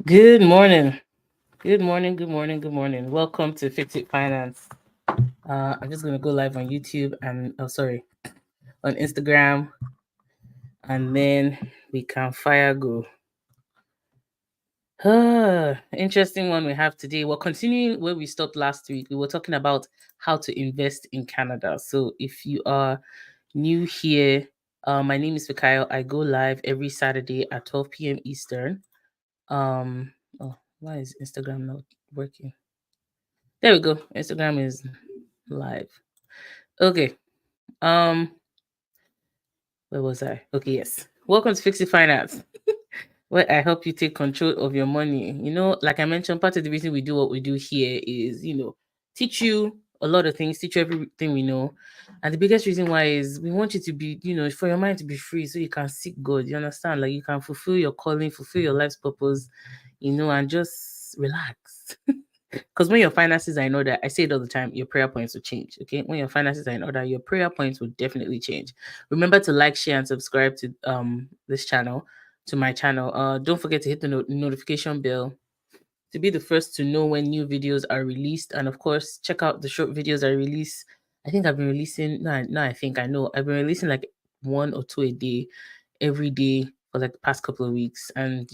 Good morning. Good morning. Good morning. Good morning. Welcome to Fixit Finance. I'm just gonna go live on YouTube and on Instagram, and then we can fire go. Interesting one we have today. We're continuing where we stopped last week. We were talking about how to invest in Canada. So if you are new here, my name is Fikayo. I go live every Saturday at 12 p.m. Eastern. Oh, why is Instagram not working? There we go. Instagram is live. Okay. Um, where was I? Okay, yes. Welcome to Fixit Finance, where I help you take control of your money. Like I mentioned, part of the reason we do what we do here is, teach you a lot of things, teach you everything we know. And the biggest reason why is we want you to be, for your mind to be free so you can seek God. You understand? Like you can fulfill your calling, fulfill your life's purpose, and just relax. Because when your finances are in order, I say it all the time, your prayer points will change. Okay. When your finances are in order, your prayer points will definitely change. Remember to like, share, and subscribe to this channel, to my channel. Don't forget to hit the notification bell to be the first to know when new videos are released. And of course, check out the short videos I release. I think I've been releasing, no, I think I know. I've been releasing like one or two a day, every day for like the past couple of weeks. And,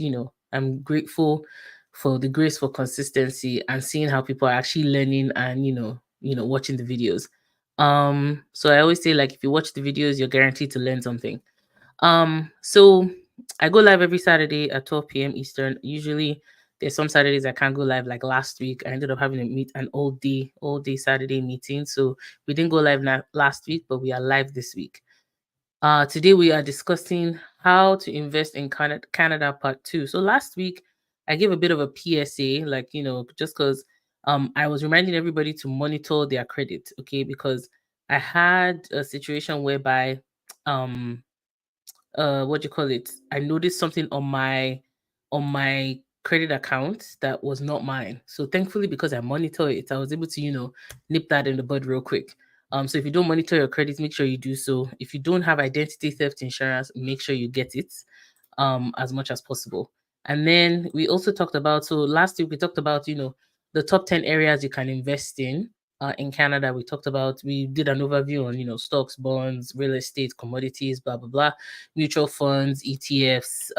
I'm grateful for the grace for consistency and seeing how people are actually learning and, watching the videos. So I always say, like, if you watch the videos, you're guaranteed to learn something. So I go live every Saturday at 12 p.m. Eastern. Usually there's some Saturdays I can't go live. Like last week, I ended up having to meet an all day Saturday meeting. So we didn't go live last week, but we are live this week. Today we are discussing how to invest in Canada Part 2. So last week I gave a bit of a PSA, like, just because I was reminding everybody to monitor their credit, okay? Because I had a situation whereby what do you call it? I noticed something on my credit account that was not mine. So thankfully, because I monitor it, I was able to, nip that in the bud real quick. So if you don't monitor your credit, make sure you do so. If you don't have identity theft insurance, make sure you get it as much as possible. And then we also talked about, so last week we talked about, the top 10 areas you can invest in Canada. We did an overview on, stocks, bonds, real estate, commodities, blah, blah, blah, mutual funds, ETFs.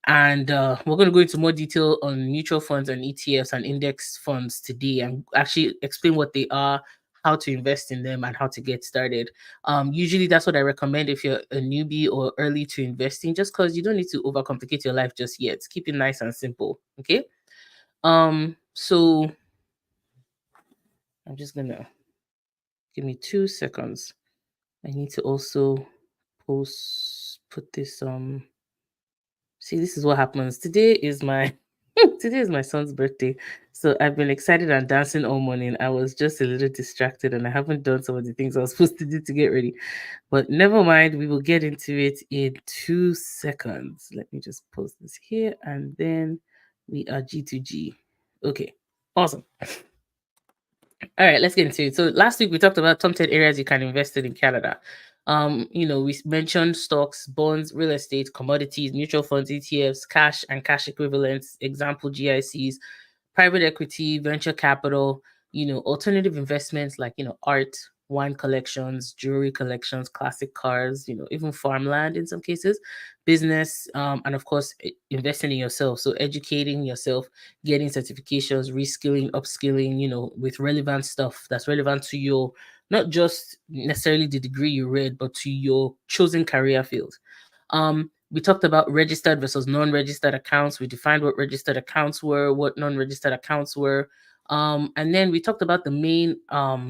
And we're going to go into more detail on mutual funds and ETFs and index funds today and actually explain what they are, how to invest in them, and how to get started. Usually, that's what I recommend if you're a newbie or early to investing, just because you don't need to overcomplicate your life just yet. Keep it nice and simple. Okay. So I'm just going to give me 2 seconds. I need to also put this see, this is what happens. Today is my son's birthday. So I've been excited and dancing all morning. I was just a little distracted and I haven't done some of the things I was supposed to do to get ready. But never mind, we will get into it in 2 seconds. Let me just post this here and then we are G2G. Okay, awesome. All right, let's get into it. So last week we talked about top 10 areas you can invest in Canada. We mentioned stocks, bonds, real estate, commodities, mutual funds, ETFs, cash and cash equivalents, example GICs, private equity, venture capital, alternative investments like, art, wine collections, jewelry collections, classic cars, even farmland in some cases, business, and of course, investing in yourself. So educating yourself, getting certifications, reskilling, upskilling, with relevant stuff that's relevant to your, not just necessarily the degree you read, but to your chosen career field. We talked about registered versus non-registered accounts. We defined what registered accounts were, what non-registered accounts were. And then we talked about the main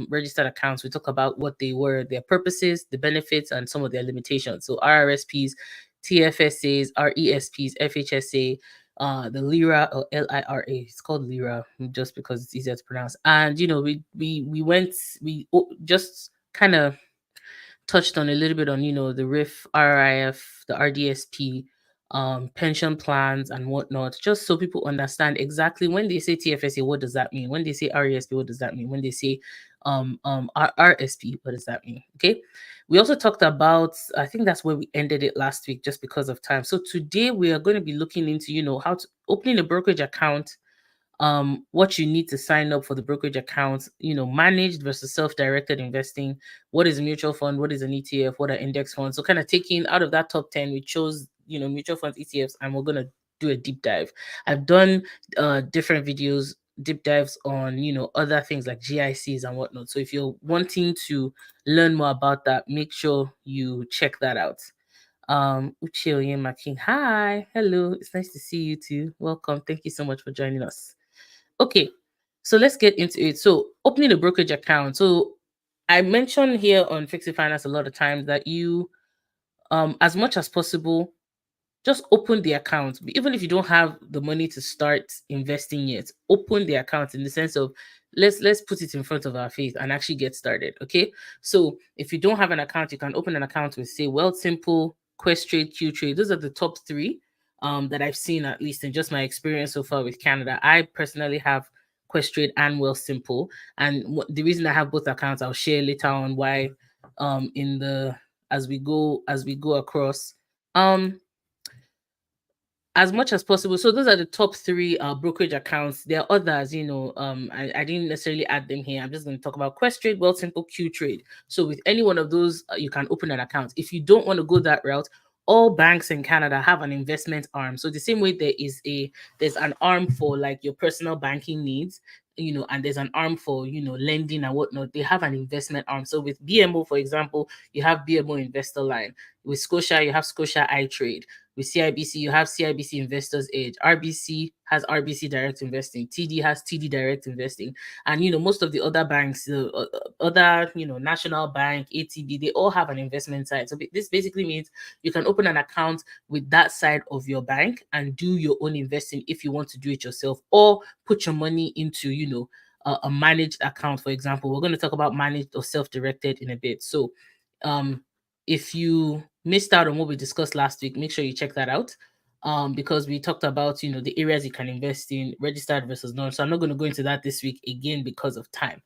registered accounts. We talked about what they were, their purposes, the benefits, and some of their limitations. So RRSPs, TFSAs, RESPs, FHSA, the LIRA or LIRA. It's called LIRA just because it's easier to pronounce. And we just kind of touched on a little bit on, the RIF, RIF, the RDSP, pension plans and whatnot, just so people understand exactly when they say TFSA, what does that mean? When they say RESP, what does that mean? When they say RSP. What does that mean? Okay. We also talked about, I think that's where we ended it last week just because of time. So today we are going to be looking into, how to opening a brokerage account, what you need to sign up for the brokerage account, managed versus self-directed investing, what is a mutual fund, what is an ETF, what are index funds. So kind of taking out of that top 10, we chose, mutual funds, ETFs, and we're going to do a deep dive. I've done different videos, deep dives on, other things like GICs and whatnot. So if you're wanting to learn more about that, make sure you check that out. Uche Oyemakin, hi, hello, it's nice to see you too. Welcome, thank you so much for joining us. Okay, so let's get into it. So opening a brokerage account. So I mentioned here on Fixit Finance a lot of times that you, as much as possible, just open the account. Even if you don't have the money to start investing yet, open the account in the sense of let's put it in front of our face and actually get started. Okay. So if you don't have an account, you can open an account with, say, Simple, Questrade, Qtrade. Those are the top three that I've seen, at least in just my experience so far with Canada. I personally have Questrade and Simple, and the reason I have both accounts, I'll share later on why in the as we go across. As much as possible. So those are the top three brokerage accounts. There are others, I didn't necessarily add them here. I'm just going to talk about Questrade, Simple, Qtrade. So with any one of those, you can open an account. If you don't want to go that route, all banks in Canada have an investment arm. So the same way there's an arm for like your personal banking needs, and there's an arm for, lending and whatnot. They have an investment arm. So with BMO, for example, you have BMO Investor Line. With Scotia, you have Scotia iTrade. With CIBC, you have CIBC Investors Edge. RBC has RBC Direct Investing. TD has TD Direct Investing. And, most of the other banks, other, National Bank, ATB, they all have an investment side. So this basically means you can open an account with that side of your bank and do your own investing if you want to do it yourself, or put your money into, a managed account, for example. We're going to talk about managed or self-directed in a bit. So, if you missed out on what we discussed last week, make sure you check that out. Because we talked about, the areas you can invest in, registered versus non. So I'm not going to go into that this week again because of time.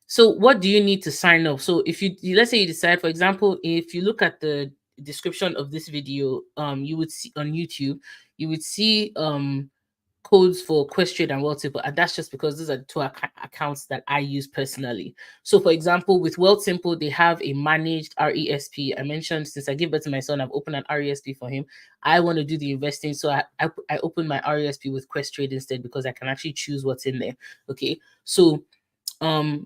So what do you need to sign up? So if let's say you decide, for example, if you look at the description of this video, you would see on YouTube, you would see codes for Questrade and Simple, and that's just because those are the two accounts that I use personally. So for example, with Simple, they have a managed RESP. I mentioned, since I gave birth to my son, I've opened an RESP for him. I want to do the investing, so I open my RESP with Questrade instead, because I can actually choose what's in there. Okay, so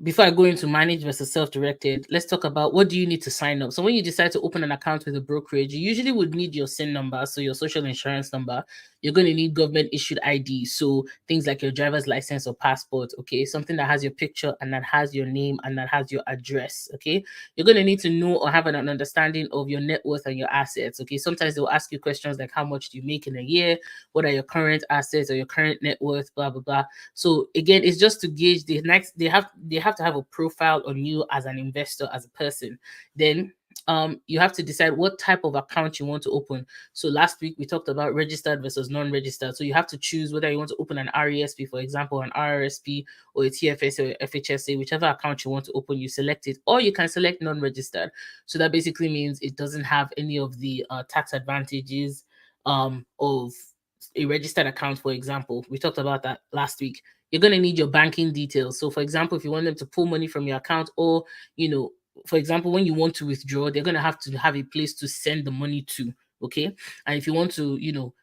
before I go into managed versus self-directed, let's talk about what do you need to sign up. So when you decide to open an account with a brokerage, you usually would need your SIN number, so your social insurance number. You're going to need government issued ID, so things like your driver's license or passport. Okay, something that has your picture and that has your name and that has your address. Okay, you're going to need to know or have an understanding of your net worth and your assets. Okay, sometimes they'll ask you questions like, how much do you make in a year, what are your current assets or your current net worth, blah blah blah. So again, it's just to gauge they have to have a profile on you as an investor, as a person. Then you have to decide what type of account you want to open. So last week we talked about registered versus non-registered. So you have to choose whether you want to open an RESP, for example, an RRSP, or a TFS or a FHSA, whichever account you want to open, you select it, or you can select non-registered. So that basically means it doesn't have any of the tax advantages of a registered account. For example, we talked about that last week. You're going to need your banking details. So for example, if you want them to pull money from your account, or for example, when you want to withdraw, they're going to have a place to send the money to. Okay, and if you want to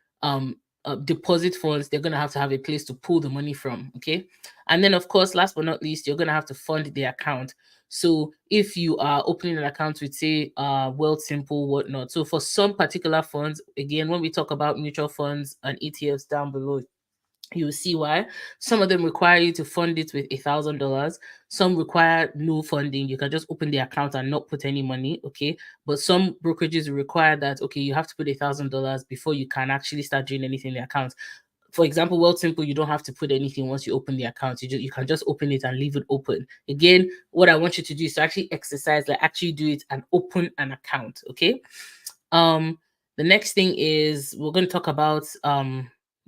deposit funds, they're going to have a place to pull the money from. Okay, and then of course, last but not least, you're going to have to fund the account. So if you are opening an account with, say, Simple, whatnot. So for some particular funds, again, when we talk about mutual funds and ETFs down below, you'll see why. Some of them require you to fund it with $1,000. Some require no funding. You can just open the account and not put any money. Okay. But some brokerages require that, okay, you have to put $1,000 before you can actually start doing anything in the account. For example, Simple, you don't have to put anything once you open the account. You can just open it and leave it open. Again, what I want you to do is to actually exercise, like actually do it and open an account. Okay. The next thing is we're going to talk about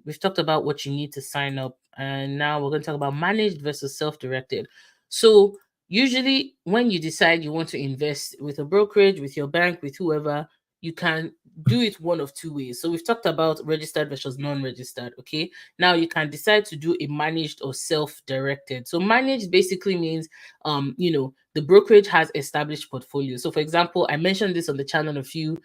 we've talked about what you need to sign up, and now we're going to talk about managed versus self-directed. So usually when you decide you want to invest with a brokerage, with your bank, with whoever, you can do it one of two ways. So we've talked about registered versus non-registered. Okay, now you can decide to do a managed or self-directed. So managed basically means the brokerage has established portfolio. So for example, I mentioned this on the channel a few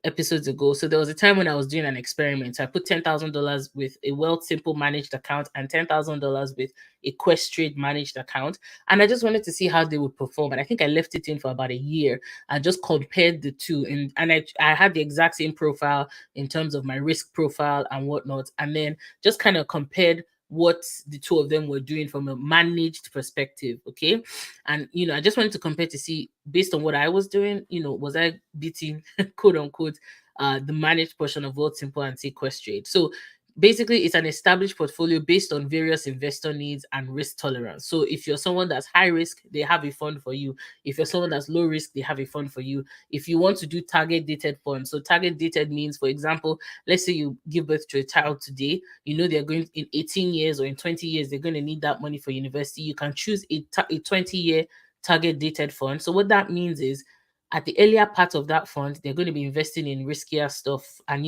episodes ago. So there was a time when I was doing an experiment. So I put $10,000 with a Wealth Simple managed account and $10,000 with a Questrade managed account, and I just wanted to see how they would perform. And I think I left it in for about a year and just compared the two, and I had the exact same profile in terms of my risk profile and whatnot, and then just kind of compared what the two of them were doing from a managed perspective. Okay, and I just wanted to compare to see, based on what I was doing, was I beating quote unquote the managed portion of World Simple and Sequestrate. So basically, it's an established portfolio based on various investor needs and risk tolerance. So if you're someone that's high risk, they have a fund for you. If you're someone that's low risk, they have a fund for you. If you want to do target dated funds, so target dated means, for example, let's say you give birth to a child today, they're going in 18 years or in 20 years, they're going to need that money for university. You can choose a 20-year target dated fund. So what that means is, at the earlier part of that fund, they're going to be investing in riskier stuff and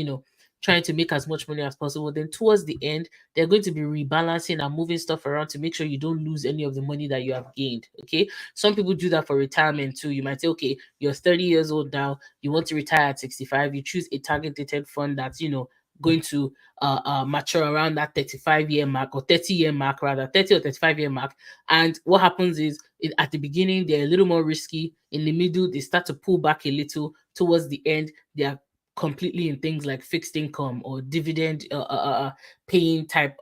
trying to make as much money as possible. Then towards the end, they're going to be rebalancing and moving stuff around to make sure you don't lose any of the money that you have gained. Okay. Some people do that for retirement too. You might say, okay, you're 30 years old now, you want to retire at 65, you choose a target dated fund that's, going to mature around that 35-year mark, or 30-year mark, rather 30 or 35-year mark. And what happens is, at the beginning, they're a little more risky. In the middle, they start to pull back a little. Towards the end, they are completely in things like fixed income or dividend paying type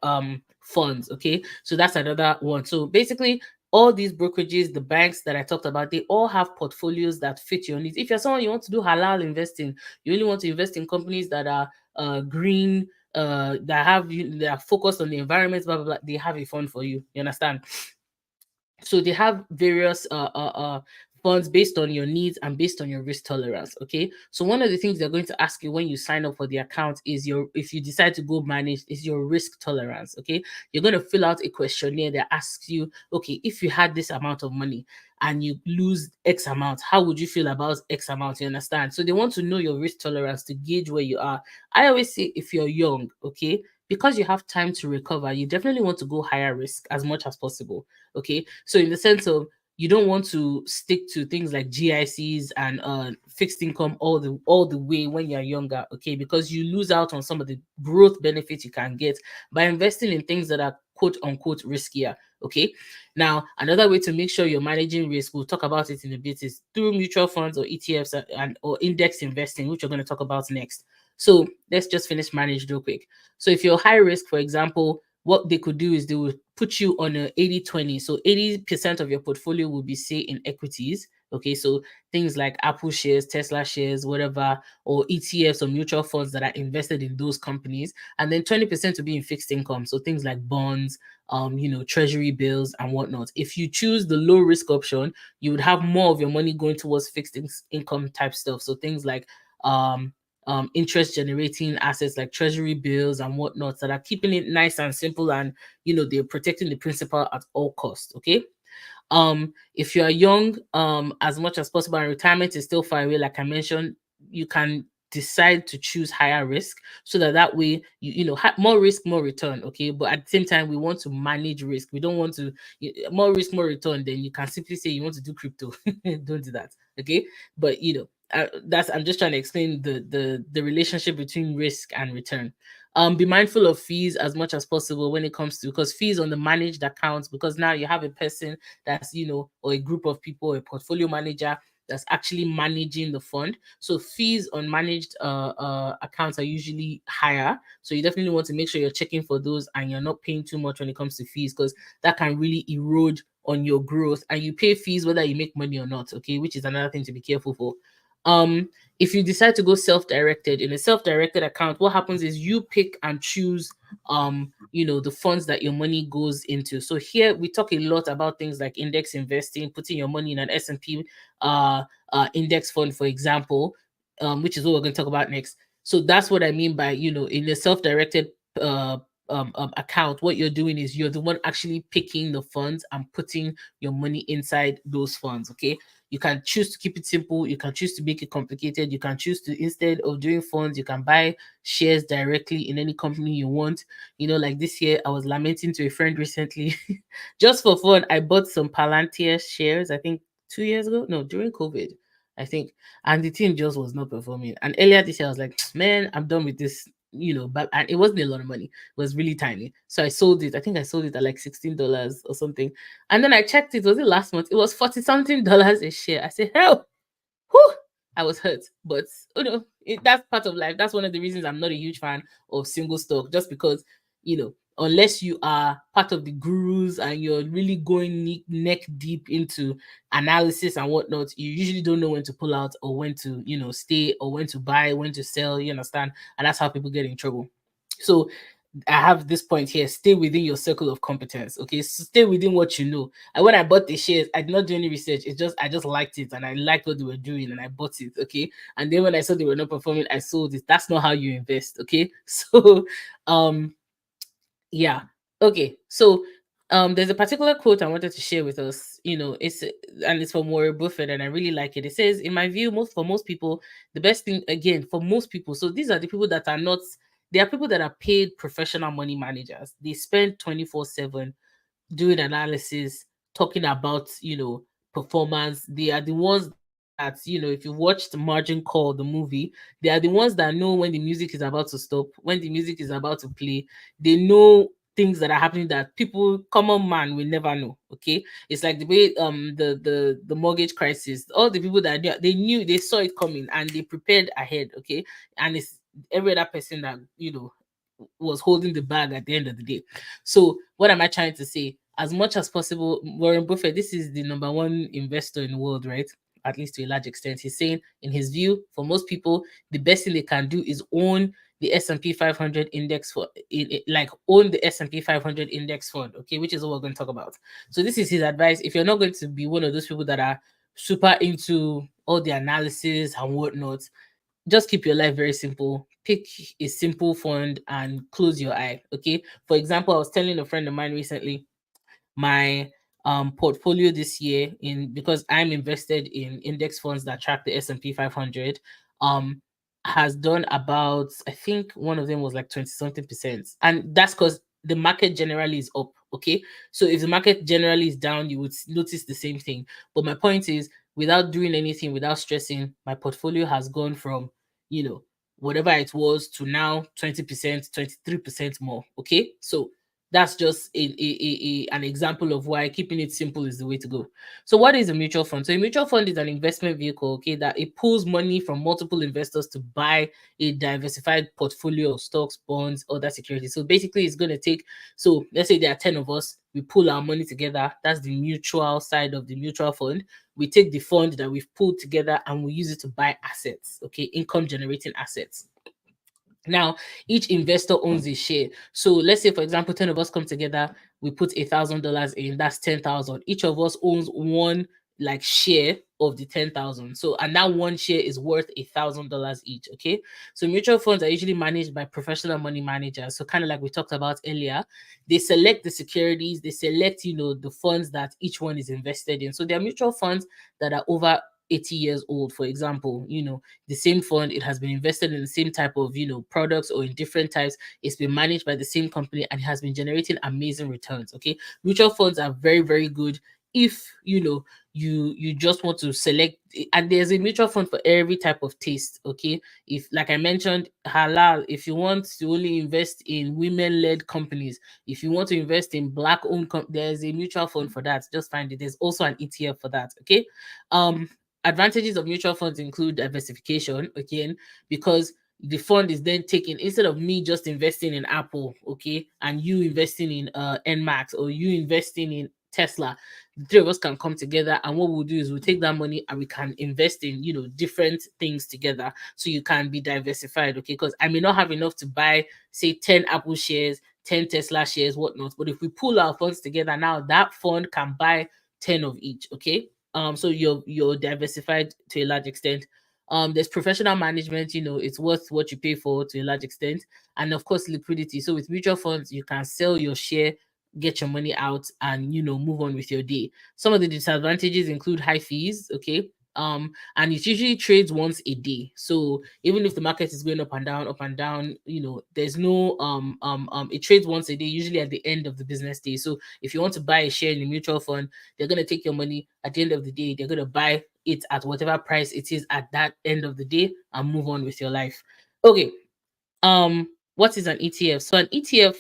funds. Okay, so that's another one. So basically, all these brokerages, the banks that I talked about, they all have portfolios that fit your needs. If you're someone, you want to do halal investing, you only want to invest in companies that are green, that are focused on the environment, blah blah blah, they have a fund for you. You understand? So they have various funds based on your needs and based on your risk tolerance. Okay, so one of the things they're going to ask you when you sign up for the account is if you decide to go manage, is your risk tolerance. Okay, you're going to fill out a questionnaire that asks you, okay, if you had this amount of money and you lose X amount, how would you feel about X amount? You understand? So they want to know your risk tolerance to gauge where you are. I always say, if you're young, okay, because you have time to recover, you definitely want to go higher risk as much as possible. Okay, so in the sense of, you don't want to stick to things like GICs and fixed income all the way when you're younger. Okay, because you lose out on some of the growth benefits you can get by investing in things that are quote unquote riskier. Okay, now another way to make sure you're managing risk, we'll talk about it in a bit, is through mutual funds or ETFs and or index investing, which we're going to talk about next. So let's just finish managed real quick. So if you're high risk, for example, what they could do is they will put you on a 80-20. So 80% of your portfolio will be, say, in equities. Okay, so things like Apple shares, Tesla shares, whatever, or ETFs or mutual funds that are invested in those companies. And then 20% will be in fixed income. So things like bonds, treasury bills and whatnot. If you choose the low risk option, you would have more of your money going towards fixed income type stuff. So things like interest generating assets like treasury bills and whatnot, that are keeping it nice and simple, and they're protecting the principal at all costs. Okay, if you are young, as much as possible, and retirement is still far away, like I mentioned, you can decide to choose higher risk, so that way more risk, more return. Okay, but at the same time, we want to manage risk. We don't want to more risk, more return. Then you can simply say you want to do crypto. Don't do that. Okay, but that's, I'm just trying to explain the relationship between risk and return. Be mindful of fees as much as possible when it comes to, because fees on the managed accounts, because now you have a person that's or a group of people, a portfolio manager that's actually managing the fund. So fees on managed accounts are usually higher. So you definitely want to make sure you're checking for those and you're not paying too much when it comes to fees, because that can really erode on your growth, and you pay fees whether you make money or not. Okay, which is another thing to be careful for. If you decide to go self-directed, in a self-directed account, what happens is you pick and choose the funds that your money goes into. So here we talk a lot about things like index investing, putting your money in an S&P index fund, for example, which is what we're going to talk about next. So that's what I mean by in a self-directed account, what you're doing is you're the one actually picking the funds and putting your money inside those funds. Okay, you can choose to keep it simple, you can choose to make it complicated, you can choose to, instead of doing funds, you can buy shares directly in any company you want. Like this year I was lamenting to a friend recently just for fun, I bought some Palantir shares, I think 2 years ago, no, during COVID, I think. And the thing just was not performing. And earlier this year I was like, man, I'm done with this. But and it wasn't a lot of money, it was really tiny. So I sold it. I think I sold it at like $16 or something. And then I checked it, was it last month? It was 40 something dollars a share. I said, hell, whew, I was hurt. But that's part of life. That's one of the reasons I'm not a huge fan of single stock, just because, unless you are part of the gurus and you're really going neck deep into analysis and whatnot, you usually don't know when to pull out or when to, stay, or when to buy, when to sell. You understand? And that's how people get in trouble. So I have this point here: stay within your circle of competence. Okay, so stay within what you know. And when I bought the shares, I did not do any research. I just liked it and I liked what they were doing and I bought it. Okay, and then when I saw they were not performing, I sold it. That's not how you invest. Okay, so yeah. Okay, so there's a particular quote I wanted to share with us. It's from Warren Buffett, and I really like it. It says, in my view, for most people, the best thing, again, for most people, so these are the people that are not, they are people that are paid professional money managers. They spend 24/7 doing analysis, talking about, performance. They are the ones that, if you've watched Margin Call, the movie, they are the ones that know when the music is about to stop, when the music is about to play. They know things that are happening that people, common man, will never know. Okay, it's like the way the mortgage crisis. All the people that they knew, they saw it coming and they prepared ahead. Okay, and it's every other person that was holding the bag at the end of the day. So what am I trying to say? As much as possible, Warren Buffett, this is the number one investor in the world, right? At least to a large extent. He's saying, in his view, for most people, the best thing they can do is own the S&P 500 index for like own the S&P 500 index fund, okay, which is what we're going to talk about. So this is his advice. If you're not going to be one of those people that are super into all the analysis and whatnot, just keep your life very simple. Pick a simple fund and close your eye. Okay. For example, I was telling a friend of mine recently, my portfolio this year, in because I'm invested in index funds that track the S&P 500, um has done about, I think one of them was like 20 something percent, and that's because the market generally is up. Okay, so if the market generally is down, you would notice the same thing. But my point is, without doing anything, without stressing, my portfolio has gone from, whatever it was to now 20%, 23% more. Okay, so that's just an example of why keeping it simple is the way to go. So what is a mutual fund? So a mutual fund is an investment vehicle, okay, that it pulls money from multiple investors to buy a diversified portfolio of stocks, bonds, other securities. So basically it's going to take, so let's say there are 10 of us, we pull our money together. That's the mutual side of the mutual fund. We take the fund that we've pulled together and we use it to buy assets, okay, income generating assets. Now, each investor owns a share. So let's say, for example, 10 of us come together, we put $1,000 in, that's 10,000. Each of us owns one like share of the 10,000. So, and that one share is worth $1,000 each. Okay. So mutual funds are usually managed by professional money managers. So kind of like we talked about earlier, they select the securities, they select, the funds that each one is invested in. So there are mutual funds that are over 80 years old, for example. The same fund, it has been invested in the same type of, products, or in different types. It's been managed by the same company and it has been generating amazing returns. Okay, mutual funds are very, very good if you just want to select. And there's a mutual fund for every type of taste. Okay, if, like I mentioned, halal, if you want to only invest in women-led companies, if you want to invest in black-owned there's a mutual fund for that. Just find it. There's also an ETF for that. Okay. Advantages of mutual funds include diversification, again, because the fund is then taken, instead of me just investing in Apple, okay, and you investing in NMAX, or you investing in Tesla. The three of us can come together, and what we'll do is we'll take that money and we can invest in, different things together, so you can be diversified. Okay, because I may not have enough to buy, say, 10 Apple shares, 10 Tesla shares, whatnot, but if we pull our funds together, now that fund can buy 10 of each. Okay, so you're diversified to a large extent. There's professional management, it's worth what you pay for to a large extent. And of course, liquidity. So with mutual funds, you can sell your share, get your money out, and move on with your day. Some of the disadvantages include high fees, okay? And it usually trades once a day. So even if the market is going up and down, there's no it trades once a day, usually at the end of the business day. So if you want to buy a share in a mutual fund, they're going to take your money at the end of the day. They're going to buy it at whatever price it is at that end of the day and move on with your life. Okay. What is an ETF? So an ETF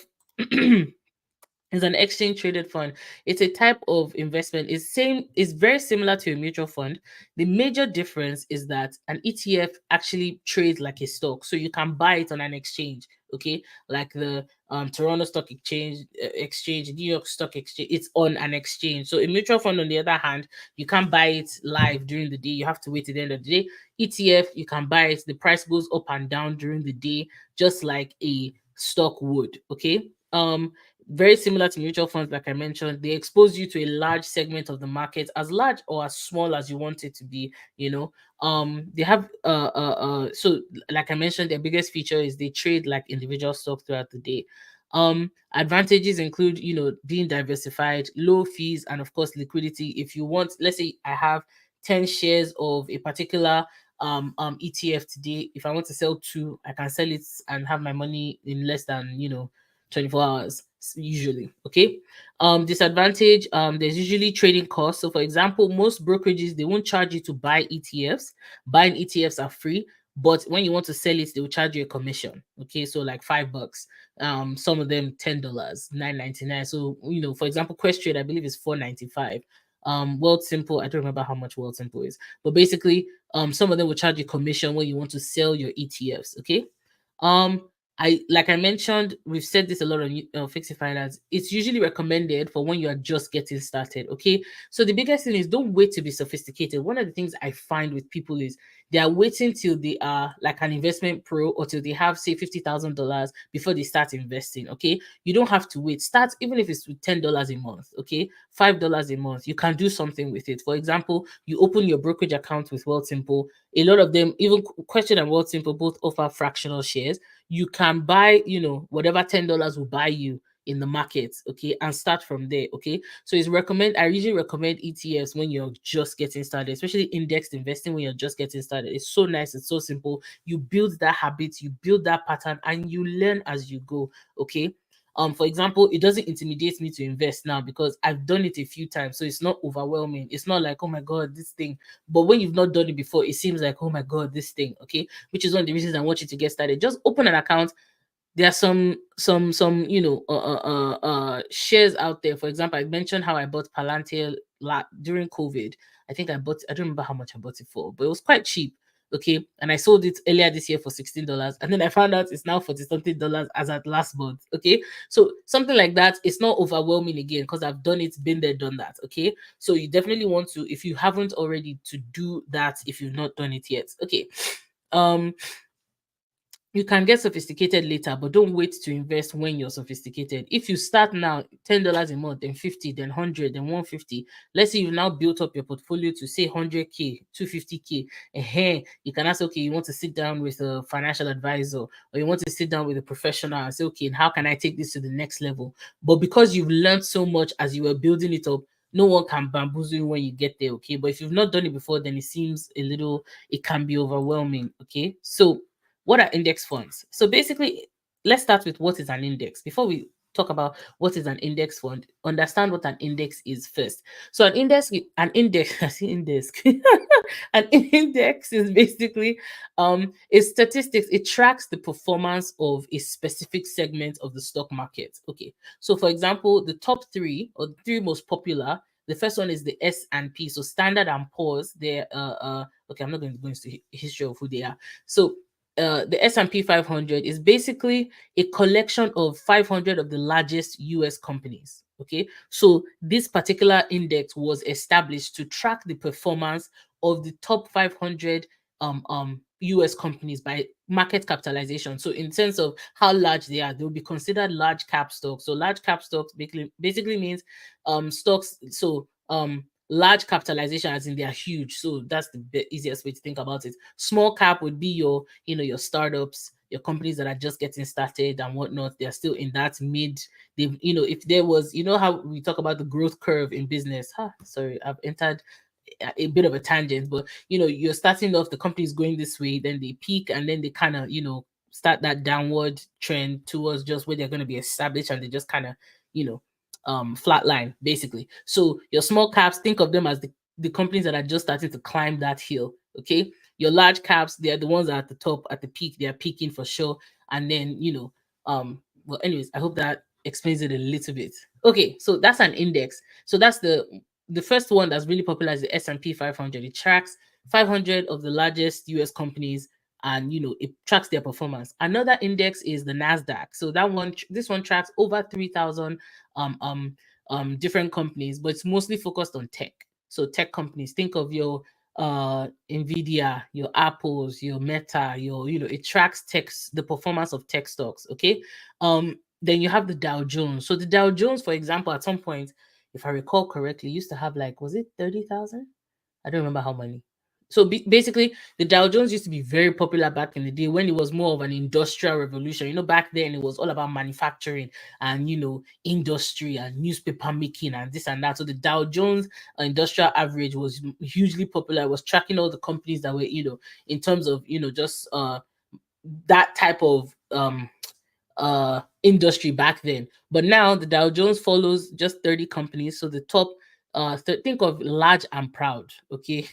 is an exchange traded fund. It's a type of investment. It's very similar to a mutual fund. The major difference is that an ETF actually trades like a stock. So you can buy it on an exchange, okay? Like the Toronto Stock Exchange, New York Stock Exchange, it's on an exchange. So a mutual fund, on the other hand, you can't buy it live during the day. You have to wait till the end of the day. ETF, you can buy it. The price goes up and down during the day, just like a stock would, okay? Very similar to mutual funds, like I mentioned, they expose you to a large segment of the market, as large or as small as you want it to be. They have so like I mentioned, their biggest feature is they trade like individual stocks throughout the day. Advantages include being diversified, low fees, and of course liquidity. If you want, let's say I have 10 shares of a particular ETF today. If I want to sell two, I can sell it and have my money in less than 24 hours usually. Okay. Disadvantage, there's usually trading costs. So for example, most brokerages, they won't charge you to buy ETFs. Buying ETFs are free, but when you want to sell it, they will charge you a commission. Okay, so like $5. Some of them $10, $9.99. So for example, Questrade, I believe is $4.95. World Simple, I don't remember how much World Simple is, but basically, some of them will charge you commission when you want to sell your ETFs. Okay. Like I mentioned, we've said this a lot on Fixit Finance. It's usually recommended for when you are just getting started. Okay, so the biggest thing is don't wait to be sophisticated. One of the things I find with people is they are waiting till they are like an investment pro, or till they have say $50,000 before they start investing. Okay, you don't have to wait. Start even if it's with $10 a month. Okay, $5 a month. You can do something with it. For example, you open your brokerage account with Wealthsimple. A lot of them, even Question and Wealthsimple, both offer fractional shares. You can buy, whatever $10 will buy you in the market, okay, and start from there. Okay, so I usually recommend ETFs when you're just getting started, especially indexed investing when you're just getting started. It's so nice, it's so simple. You build that habit, you build that pattern, and you learn as you go. Okay. For example, it doesn't intimidate me to invest now because I've done it a few times, so it's not overwhelming. It's not like, oh my god, this thing. But when you've not done it before, it seems like, oh my god, this thing. Okay, which is one of the reasons I want you to get started. Just open an account. There are some shares out there. For example, I mentioned how I bought Palantir during COVID. I think I don't remember how much I bought it for, but it was quite cheap. Okay, and I sold it earlier this year for $16, and then I found out it's now $40 something as at last month. Okay, so something like that, it's not overwhelming again because I've done it, been there, done that. Okay, so you definitely want to, if you haven't already, to do that if you've not done it yet. Okay. You can get sophisticated later, but don't wait to invest when you're sophisticated. If you start now, $10 a month, then 50, then 100, then 150. Let's say you've now built up your portfolio to say 100K, 250K. You can ask, okay, you want to sit down with a financial advisor, or you want to sit down with a professional and say, okay, how can I take this to the next level? But because you've learned so much as you were building it up, no one can bamboozle you when you get there. Okay, but if you've not done it before, then it can be overwhelming. Okay, so what are index funds? So basically, let's start with what is an index. Before we talk about what is an index fund, understand what an index is first. So I see index. An index is basically is statistics. It tracks the performance of a specific segment of the stock market. Okay. So for example, the top three, or the three most popular, the first one is the S&P. So Standard and Poor's. They're okay, I'm not going to go into history of who they are. So the S&P 500 is basically a collection of 500 of the largest US companies. Okay, so this particular index was established to track the performance of the top 500 US companies by market capitalization. So in sense of how large they are, they will be considered large cap stocks. So large cap stocks basically means stocks. So large capitalization, as in they are huge. So that's the easiest way to think about it. Small cap would be your, your startups, your companies that are just getting started and whatnot. They're still in that mid. They, if there was, how we talk about the growth curve in business. Sorry, I've entered a bit of a tangent, but you're starting off, the company is going this way, then they peak, and then they kind of start that downward trend towards just where they're going to be established, and they just kind of flatline basically. So your small caps, think of them as the companies that are just starting to climb that hill. Okay, your large caps, they're the ones that are at the top, at the peak, they're peaking for sure. And then well, anyways, I hope that explains it a little bit. Okay, so that's an index. So that's the first one that's really popular is the S&P 500. It tracks 500 of the largest US companies, and it tracks their performance. Another index is the Nasdaq. So this one tracks over 3,000 different companies, but it's mostly focused on tech. So tech companies, think of your Nvidia, your Apples, your Meta, it tracks the performance of tech stocks. Okay. Then you have the Dow Jones. So the Dow Jones, for example, at some point, if I recall correctly, used to have, like, was it 30,000? I don't remember how many. So basically, the Dow Jones used to be very popular back in the day when it was more of an industrial revolution. Back then it was all about manufacturing and, industry and newspaper making and this and that. So the Dow Jones industrial average was hugely popular. It was tracking all the companies that were, in terms of, just that type of industry back then. But now the Dow Jones follows just 30 companies. So the top think of large and proud. Okay.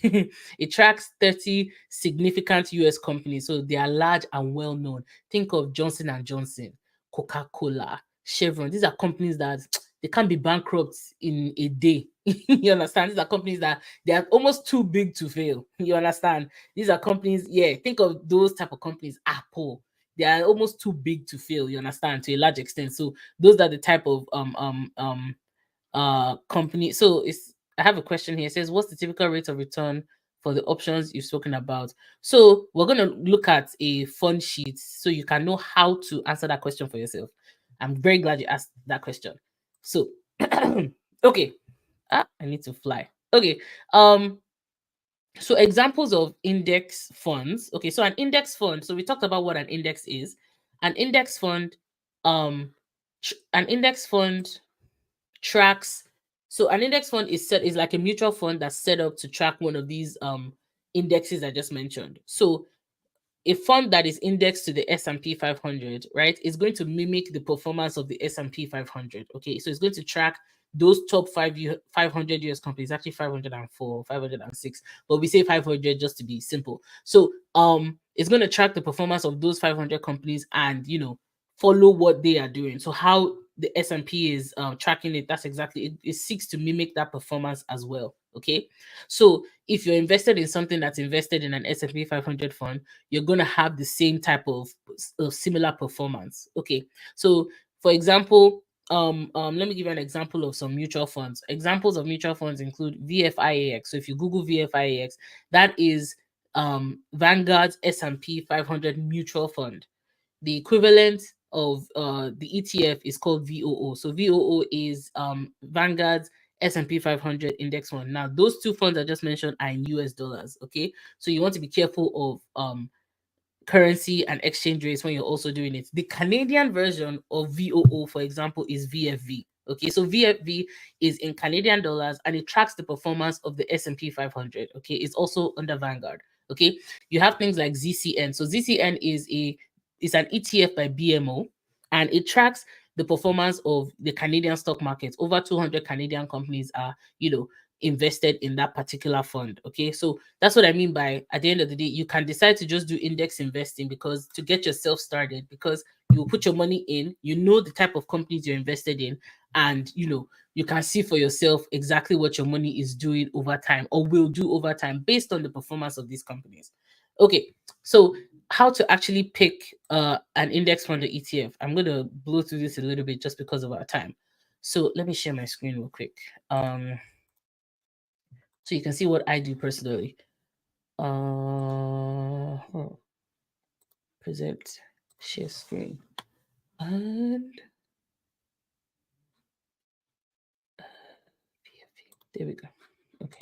It tracks 30 significant US companies, so they are large and well known. Think of Johnson and Johnson, Coca-Cola, Chevron. These are companies that they can't be bankrupt in a day. You understand? These are companies that they are almost too big to fail. You understand? These are companies, yeah, think of those type of companies. Apple, they are almost too big to fail, you understand, to a large extent. So those are the type of company. So I have a question here. It says, what's the typical rate of return for the options you've spoken about? So we're going to look at a fund sheet so you can know how to answer that question for yourself. I'm very glad you asked that question. So okay. I need to fly. Okay. So examples of index funds. Okay, so an index fund. So we talked about what an index is. An index fund, an index fund tracks. So an index fund is like a mutual fund that's set up to track one of these indexes I just mentioned. So a fund that is indexed to the S&P 500, right, is going to mimic the performance of the S&P 500. Okay, so it's going to track those top 500 US companies, actually 504, 506, but we say 500 just to be simple. So it's going to track the performance of those 500 companies and follow what they are doing. So how the S&P is tracking it, that's exactly it. It seeks to mimic that performance as well. Okay, so if you're invested in something that's invested in an S&P 500 fund, you're going to have the same type of similar performance. Okay, so for example, let me give you an example of some mutual funds. Examples of mutual funds include VFIAX. So if you Google VFIAX, that is Vanguard's S&P 500 mutual fund. The equivalent of the ETF is called VOO. So VOO is Vanguard's S&P 500 index fund. Now, those two funds I just mentioned are in US dollars. Okay, so you want to be careful of currency and exchange rates when you're also doing it. The Canadian version of VOO, for example, is VFV. Okay, so VFV is in Canadian dollars and it tracks the performance of the S&P 500. Okay, it's also under Vanguard. Okay, you have things like ZCN. So ZCN is an ETF by BMO, and it tracks the performance of the Canadian stock market. Over 200 Canadian companies are, invested in that particular fund. Okay, so that's what I mean by, at the end of the day, you can decide to just do index investing because to get yourself started, because you put your money in, the type of companies you're invested in, and you can see for yourself exactly what your money is doing over time or will do over time based on the performance of these companies. Okay, so how to actually pick an index fund or ETF. I'm going to blow through this a little bit just because of our time. So let me share my screen real quick. So you can see what I do personally. Present, share screen, and there we go. Okay,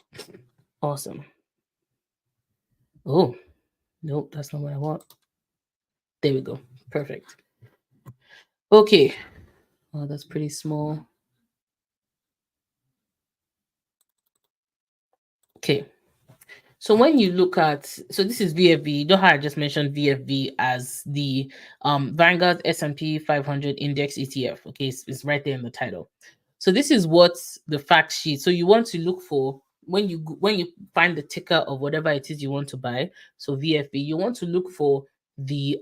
awesome. Oh, nope, that's not what I want. There we go. Perfect. Okay. Oh, that's pretty small. Okay. So when you look at, so this is VFV. You know how I just mentioned VFV as the Vanguard S&P 500 Index ETF. Okay, it's right there in the title. So this is what the fact sheet. So you want to look for when you find the ticker of whatever it is you want to buy. So VFV, you want to look for the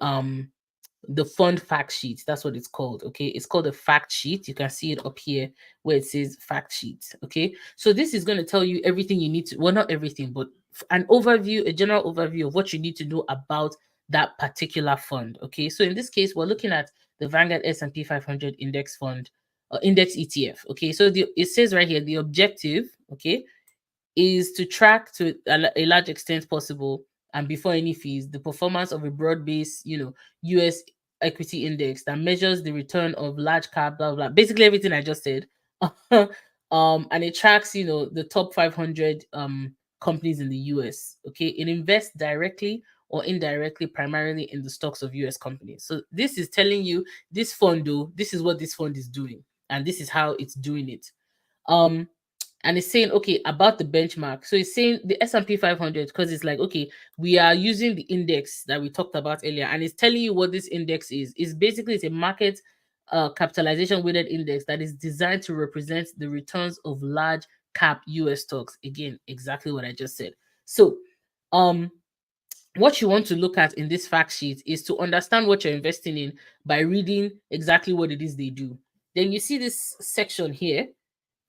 fund fact sheet. That's what it's called. Okay, it's called a fact sheet. You can see it up here where it says fact sheet. Okay, so this is going to tell you everything you need to, well, not everything, but an overview, a general overview of what you need to know about that particular fund. Okay, so in this case, we're looking at the Vanguard S&P 500 index fund, index ETF. Okay, so it says right here the objective, okay, is to track to a large extent possible and before any fees the performance of a broad-based, US equity index that measures the return of large cap, blah blah, basically everything I just said. And it tracks, the top 500 companies in the US. Okay, it invests directly or indirectly primarily in the stocks of US companies. So this is telling you this fund, though, this is what this fund is doing and this is how it's doing it. And it's saying, okay, about the benchmark. So it's saying the S&P 500, because it's like, okay, we are using the index that we talked about earlier, and it's telling you what this index is. It's basically, it's a market capitalization weighted index that is designed to represent the returns of large cap US stocks. Again, exactly what I just said. So what you want to look at in this fact sheet is to understand what you're investing in by reading exactly what it is they do. Then you see this section here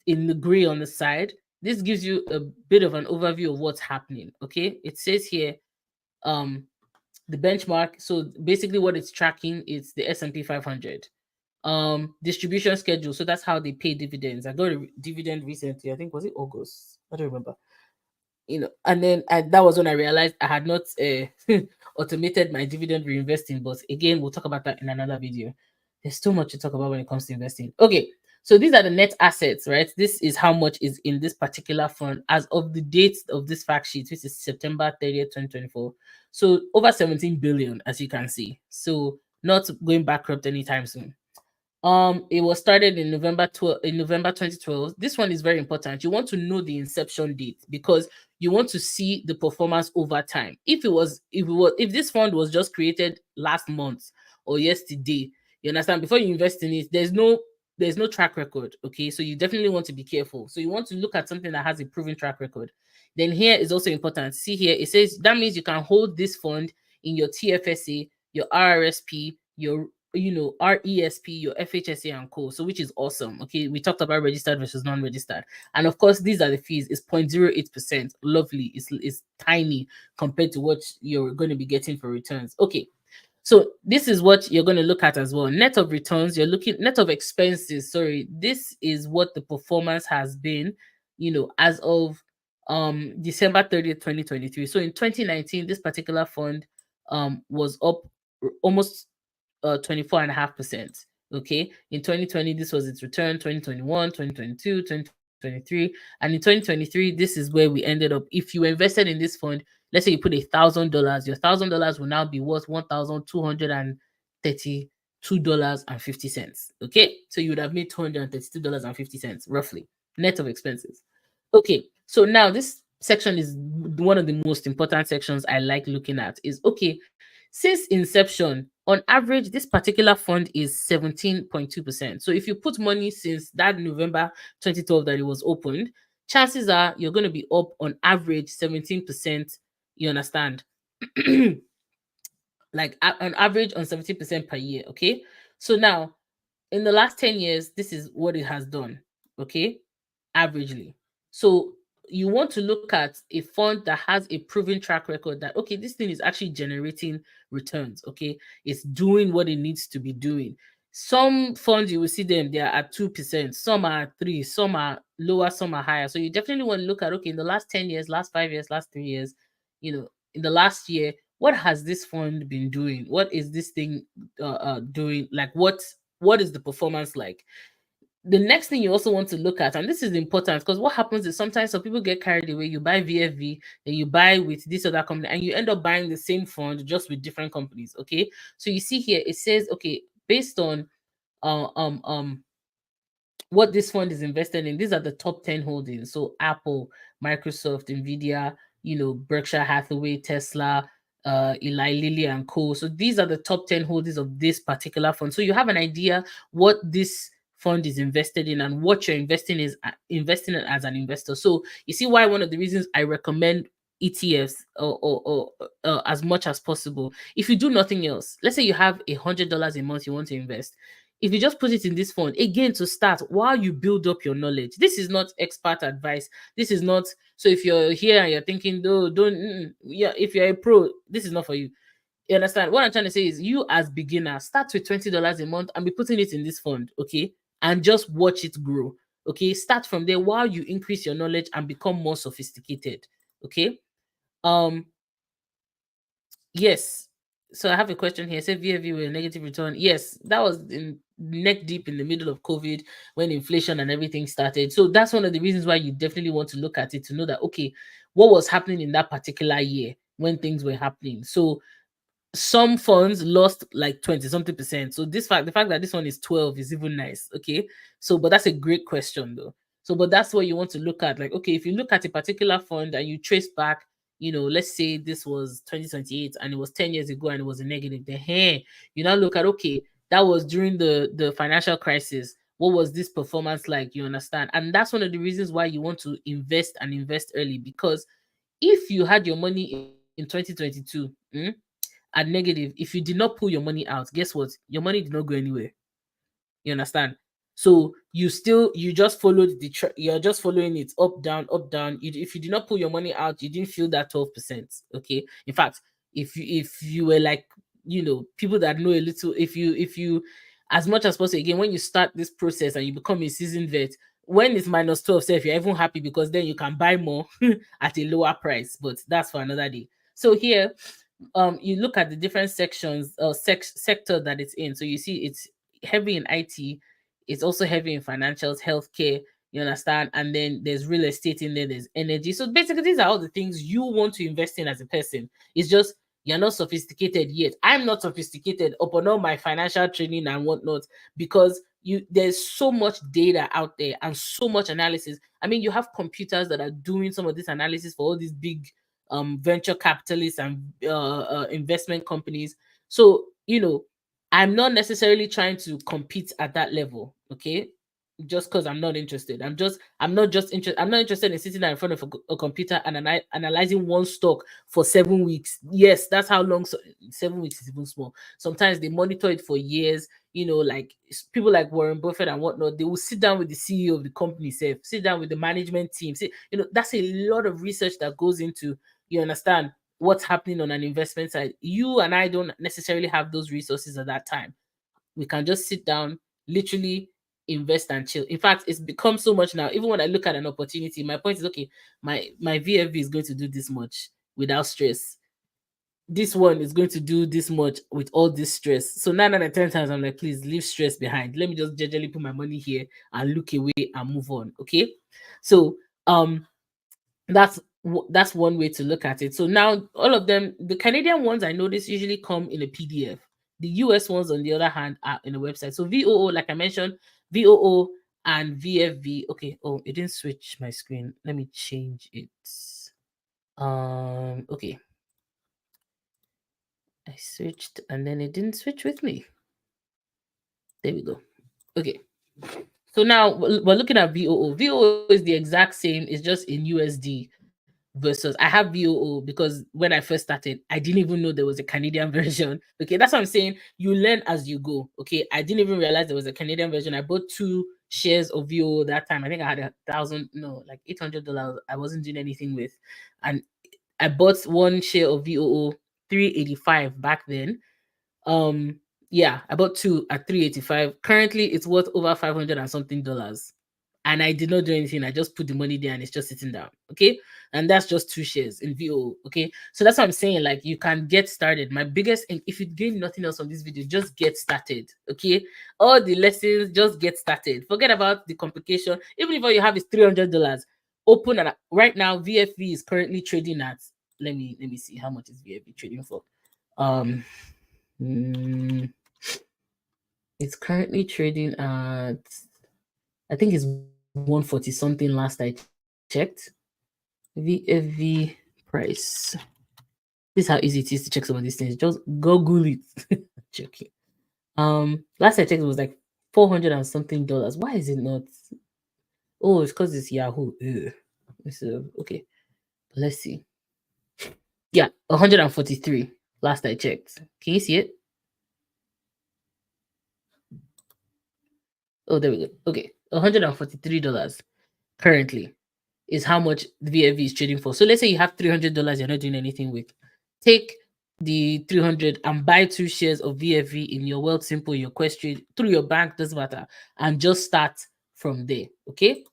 in the gray on the side. This gives you a bit of an overview of what's happening. Okay, it says here the benchmark. So basically what it's tracking is the S&P 500 distribution schedule. So that's how they pay dividends. I got a dividend recently. I think, was it August? I don't remember. And then that was when I realized I had not automated my dividend reinvesting. But again, we'll talk about that in another video. There's too much to talk about when it comes to investing. Okay, so these are the net assets, right? This is how much is in this particular fund as of the date of this fact sheet, which is September 30th, 2024. So over 17 billion, as you can see. So not going bankrupt anytime soon. It was started in November 2012. This one is very important. You want to know the inception date because you want to see the performance over time. If this fund was just created last month or yesterday, you understand, before you invest in it, there's no track record. Okay, so you definitely want to be careful. So you want to look at something that has a proven track record. Then here is also important. See here, it says that means you can hold this fund in your TFSA, your RRSP, your RESP, your FHSA and co. So which is awesome. Okay, we talked about registered versus non-registered. And of course, these are the fees. It's 0.08%. Lovely. It's tiny compared to what you're going to be getting for returns. Okay. So this is what you're going to look at as well. Net of returns, you're looking net of expenses. Sorry, this is what the performance has been, as of December 30th, 2023. So in 2019, this particular fund was up almost 24.5%. Okay, in 2020 this was its return, 2021, 2022, 2023, and in 2023 this is where we ended up. If you invested in this fund, let's say you put $1,000, your $1,000 will now be worth $1,232.50. Okay, so you would have made $232.50 roughly, net of expenses. Okay, so now this section is one of the most important sections I like looking at. Is okay, since inception, on average, this particular fund is 17.2%. So if you put money since that November 2012 that it was opened, chances are you're going to be up on average 17%. You understand? Like on average on 17% per year. Okay. So now in the last 10 years, this is what it has done. Okay. Averagely. So you want to look at a fund that has a proven track record that, okay, this thing is actually generating returns. Okay. It's doing what it needs to be doing. Some funds, you will see them, they are at 2%, some are at 3%, some are lower, some are higher. So you definitely want to look at, okay, in the last 10 years, last 5 years, last 3 years, in the last year, what has this fund been doing? What is this thing doing? Like what is the performance like? the next thing you also want to look at, and this is important, because what happens is sometimes some people get carried away. You buy VFV, then you buy with this other company, and you end up buying the same fund just with different companies. Okay, so you see here it says, okay, based on uh, um um what this fund is invested in, these are the top 10 holdings. So Apple, Microsoft, Nvidia, Berkshire Hathaway, Tesla, Eli Lilly and Co. So these are the top 10 holdings of this particular fund. So you have an idea what this fund is invested in and what you're investing in as an investor. So you see why one of the reasons I recommend ETFs or as much as possible. If you do nothing else, let's say you have $100 a month you want to invest, if you just put it in this fund again to start while you build up your knowledge. This is not expert advice. This is not, so if you're here and you're thinking, no, don't, yeah, if you're a pro, this is not for you. You understand? What I'm trying to say is, you as beginner, start with $20 a month and be putting it in this fund, okay? And just watch it grow. Okay. Start from there while you increase your knowledge and become more sophisticated. Okay. Um, Yes. So I have a question here. Say VFV with a negative return. Yes, that was in neck deep in the middle of COVID when inflation and everything started. So that's one of the reasons why you definitely want to look at it to know that, okay, what was happening in that particular year when things were happening. So some funds lost like 20 something percent. So the fact that this one is 12 is even nice. Okay. So, but that's a great question though. So, but that's what you want to look at. Like, okay, if you look at a particular fund and you trace back, let's say this was 2028 and it was 10 years ago and it was a negative, then hey, you now look at, okay, that was during the financial crisis. What was this performance like? You understand? And that's one of the reasons why you want to invest and invest early, because if you had your money in 2022, at negative, if you did not pull your money out, guess what? Your money did not go anywhere. You understand? So you just followed you're just following it up, down, up, down. If you did not pull your money out, you didn't feel that 12%. Okay. In fact, if you were like, people that know a little, if you as much as possible, again, when you start this process and you become a seasoned vet, when it's minus 12, say if you're even happy, because then you can buy more at a lower price. But that's for another day. So here, you look at the different sections or sector that it's in. So you see it's heavy in IT, it's also heavy in financials, healthcare, you understand? And then there's real estate in there, there's energy. So basically, these are all the things you want to invest in as a person. It's just you're not sophisticated yet. I'm not sophisticated upon all my financial training and whatnot, because there's so much data out there and so much analysis. I mean, you have computers that are doing some of this analysis for all these big venture capitalists and investment companies. So, I'm not necessarily trying to compete at that level, okay? Just because I'm not interested. I'm not interested in sitting there in front of a computer and analyzing one stock for 7 weeks. Yes, that's how long. 7 weeks is even small. Sometimes they monitor it for years. Like people like Warren Buffett and whatnot, they will sit down with the CEO of the company, sit down with the management team. That's a lot of research that goes into, you understand, what's happening on an investment side. You and I don't necessarily have those resources at that time. We can just sit down, literally invest and chill. In fact, it's become so much now. Even when I look at an opportunity, my point is, okay, my VFV is going to do this much without stress. This one is going to do this much with all this stress. So 9 out of 10 times, I'm like, please leave stress behind. Let me just gingerly put my money here and look away and move on. Okay. So that's one way to look at it. So now all of them, the Canadian ones I notice usually come in a PDF. The US ones, on the other hand, are in a website. So VOO, like I mentioned, VOO and VFV. Okay. Oh, it didn't switch my screen. Let me change it. Okay. I switched and then it didn't switch with me. There we go. Okay. So now we're looking at VOO. VOO is the exact same. It's just in USD versus I have VOO because when I first started, I didn't even know there was a Canadian version. Okay, that's what I'm saying. You learn as you go. Okay, I didn't even realize there was a Canadian version. I bought 2 shares of VOO that time. I think I had like $800. I wasn't doing anything with, and I bought 1 share of VOO 385 back then. Yeah, I bought 2 at 385. Currently, it's worth over 500 and something dollars. and I did not do anything. I just put the money there and it's just sitting down. Okay. And that's just 2 shares in VO. Okay. So that's what I'm saying. Like, you can get started. My biggest, if you gain nothing else from this video, just get started. Okay. All the lessons, just get started. Forget about the complication. Even if all you have is $300, open, and right now VFV is currently trading at, let me see how much is VFV trading for. It's currently trading at, I think it's 140 something last I checked. VFV price. This is how easy it is to check some of these things. Just Google it. Joking. Last I checked, it was like 400 and something dollars. Why is it not? Oh, it's because it's Yahoo. So, okay. Let's see. Yeah, 143 last I checked. Can you see it? Oh, there we go. Okay, $143 currently is how much the VFV is trading for. So let's say you have $300 you're not doing anything with. Take the 300 and buy 2 shares of VFV in your Wealth Simple, your Questrade, through your bank, doesn't matter, and just start from there. Okay.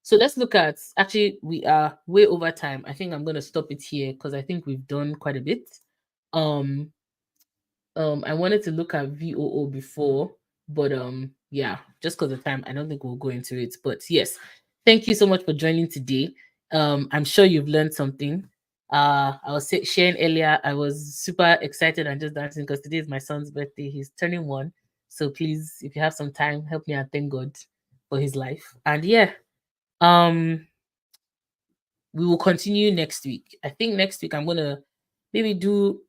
So let's look at, actually, we are way over time. I think I'm going to stop it here because I think we've done quite a bit. I wanted to look at VOO before, but yeah, just because of time, I don't think we'll go into it. But yes, thank you so much for joining today. I'm sure you've learned something. I was sharing earlier, I was super excited and just dancing because today is my son's birthday. He's turning 1. So please, if you have some time, help me and thank God for his life. And yeah, we will continue next week. I think next week I'm gonna maybe do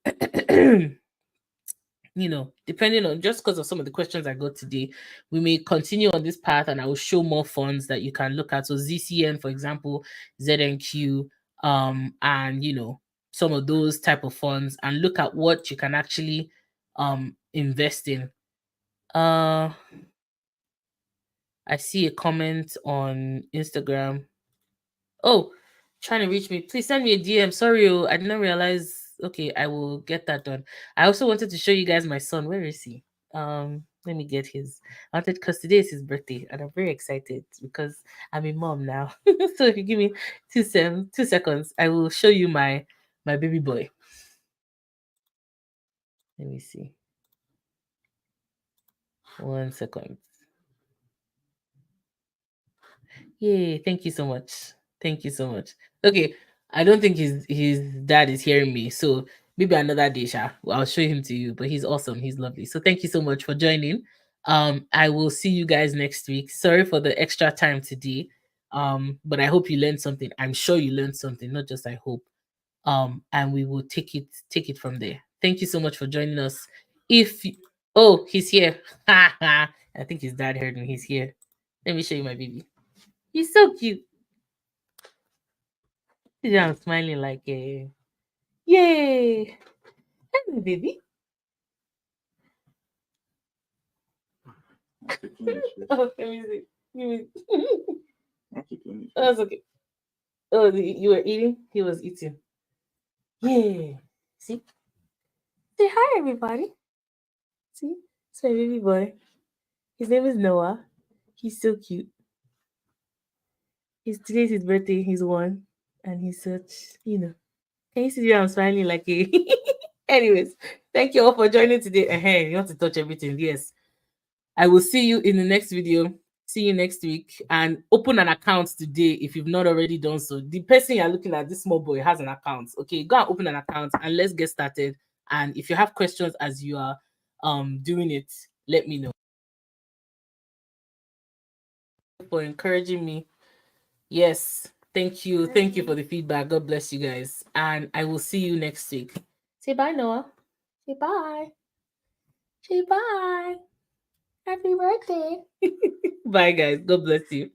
depending on, just because of some of the questions I got today, we may continue on this path and I will show more funds that you can look at. So ZCN, for example, ZNQ, and some of those type of funds, and look at what you can actually invest in. I see a comment on Instagram. Oh, trying to reach me. Please send me a DM. Sorry, I did not realize. Okay, I will get that done. I also wanted to show you guys my son. Where is he? Let me get his. I wanted, because today is his birthday, and I'm very excited because I'm a mom now. So if you give me 2 seconds, I will show you my baby boy. Let me see. 1 second. Yay! Thank you so much. Thank you so much. Okay, I don't think his dad is hearing me, so maybe another day, Sha. I'll show him to you. But he's awesome. He's lovely. So thank you so much for joining. I will see you guys next week. Sorry for the extra time today. But I hope you learned something. I'm sure you learned something, not just I hope. And we will take it from there. Thank you so much for joining us. Oh, he's here. I think his dad heard me. He's here. Let me show you my baby. He's so cute. I'm smiling like a yay. Hello, baby. Oh, let me see. Oh, that's okay. Oh, you were eating? He was eating. Yeah. See? Say hi, everybody. See? It's my baby boy. His name is Noah. He's so cute. Today's his birthday. He's 1. And he's such, Can you see I'm smiling like a anyways? Thank you all for joining today. Hey, you want to touch everything? Yes. I will see you in the next video. See you next week. And open an account today if you've not already done so. The person you're looking at, this small boy, has an account. Okay, go and open an account and let's get started. And if you have questions as you are doing it, let me know. For encouraging me. Yes. Thank you. Thank you for the feedback. God bless you guys. And I will see you next week. Say bye, Noah. Say bye. Say bye. Happy birthday. Bye, guys. God bless you.